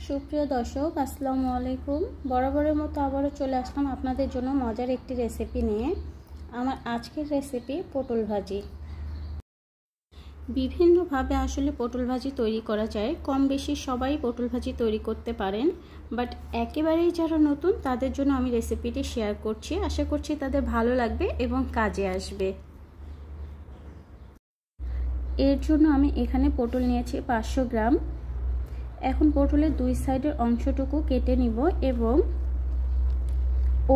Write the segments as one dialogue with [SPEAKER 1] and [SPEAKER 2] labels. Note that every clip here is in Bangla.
[SPEAKER 1] সুপ্রিয় দর্শক, আসসালামু আলাইকুম। বরাবরের মতো আবারও চলে আসলাম আপনাদের জন্য মজার একটি রেসিপি নিয়ে। আমার আজকের রেসিপি পটল ভাজি। বিভিন্নভাবে আসলে পটল ভাজি তৈরি করা যায়। কম বেশি সবাই পটল ভাজি তৈরি করতে পারেন, বাট একেবারেই যারা নতুন তাদের জন্য আমি রেসিপিটি শেয়ার করছি। আশা করছি তাদের ভালো লাগবে এবং কাজে আসবে। এর জন্য আমি এখানে পটল নিয়েছি 500 গ্রাম। এখন পটলের দুই সাইডের অংশটুকু কেটে নিব এবং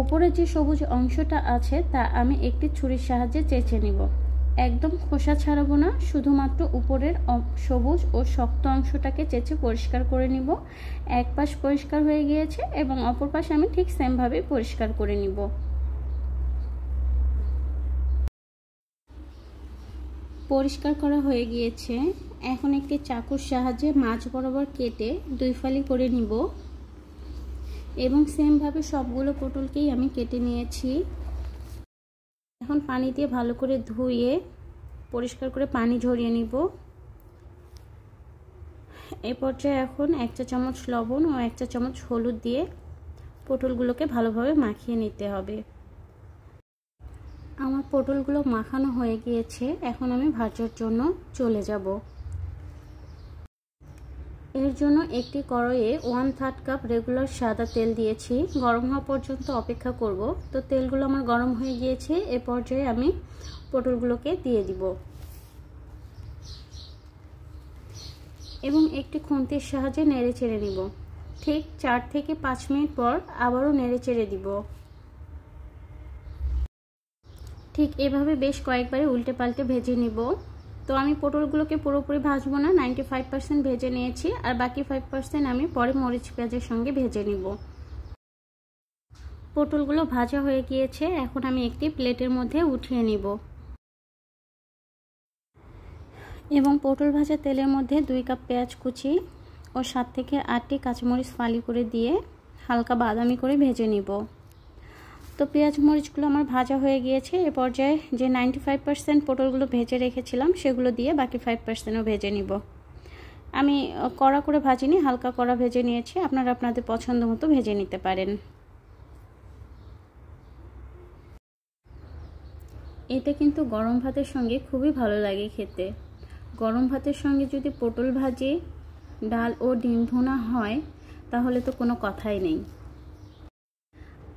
[SPEAKER 1] উপরে যে সবুজ অংশটা আছে তা আমি একটি ছুরির সাহায্যে চেঁচে নিব। একদম খোসা ছাড়াবো না, শুধুমাত্র উপরের সবুজ ও শক্ত অংশটাকে চেঁচে পরিষ্কার করে নিব। এক পাশ পরিষ্কার হয়ে গিয়েছে এবং অপর পাশ আমি ঠিক সেমভাবে পরিষ্কার করে নিব। পরিষ্কার করা হয়ে গিয়েছে। এখন একটি চাকুর সাহায্যে মাঝ বরাবর কেটে দুই ফালি করে নিব এবং সেমভাবে সবগুলো পটলকেই আমি কেটে নিয়েছি। এখন পানি দিয়ে ভালো করে ধুয়ে পরিষ্কার করে পানি ঝরিয়ে নিব। এই পর্যায়ে এখন 1 চা চামচ লবণ ও 1 চা চামচ হলুদ দিয়ে পটলগুলোকে ভালোভাবে মাখিয়ে নিতে হবে। আমার পটলগুলো মাখানো হয়ে গিয়েছে। এখন আমি ভাজার জন্য চলে যাব। এর জন্য একটি কড়াইয়ে 1/3 কাপ রেগুলার সাদা তেল দিয়েছি। গরম হওয়া পর্যন্ত অপেক্ষা করব। তো তেলগুলো আমার গরম হয়ে গিয়েছে। এ পর্যায়ে আমি পটলগুলোকে দিয়ে দিব এবং একটি খুন্তির সাহায্যে নেড়ে চেড়ে নিব। ঠিক 4 থেকে 5 মিনিট পর আবারও নেড়ে চেড়ে দিব। ঠিক এভাবে বেশ কয়েকবারে উল্টে পাল্টে ভেজে নিব। তো আমি পটলগুলোকে পুরোপুরি ভাজবো না, 95% ভেজে নিয়েছি, আর বাকি 5% আমি পরে মরিচ পেঁয়াজের সঙ্গে ভেজে নিব। পটলগুলো ভাজা হয়ে গিয়েছে। এখন আমি একটি প্লেটের মধ্যে উঠিয়ে নিব এবং পটল ভাজা তেলের মধ্যে 2 কাপ পেঁয়াজ কুচি ও 7 থেকে 8টি কাঁচামরিচ ফালি করে দিয়ে হালকা বাদামি করে ভেজে নিব। তো পেঁয়াজ মরিচগুলো আমার ভাজা হয়ে গিয়েছে। এ পর্যায়ে যে 95% পটলগুলো ভেজে রেখেছিলাম সেগুলো দিয়ে বাকি 5%ও ভেজে নিব। আমি কড়া করে ভাজিনি, হালকা কড়া ভেজে নিয়েছি। আপনারা আপনাদের পছন্দ মতো ভেজে নিতে পারেন। এটা কিন্তু গরম ভাতের সঙ্গে খুবই ভালো লাগে খেতে। গরম ভাতের সঙ্গে যদি পটল ভাজি, ডাল ও ডিম ভুনা হয় তাহলে তো কোনো কথাই নেই।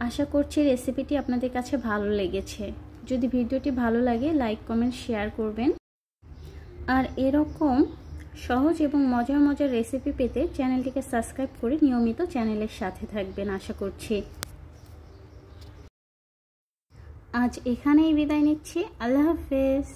[SPEAKER 1] আশা করছি রেসিপিটি আপনাদের কাছে ভালো লেগেছে। যদি ভিডিওটি ভালো লাগে লাইক কমেন্ট শেয়ার করবেন। আর এরকম সহজ এবং মজার মজার রেসিপি পেতে চ্যানেলটিকে সাবস্ক্রাইব করে নিয়মিত চ্যানেলের সাথে থাকবেন আশা করছি। আজ এখানেই বিদায় নিচ্ছি। আল্লাহ হাফেজ।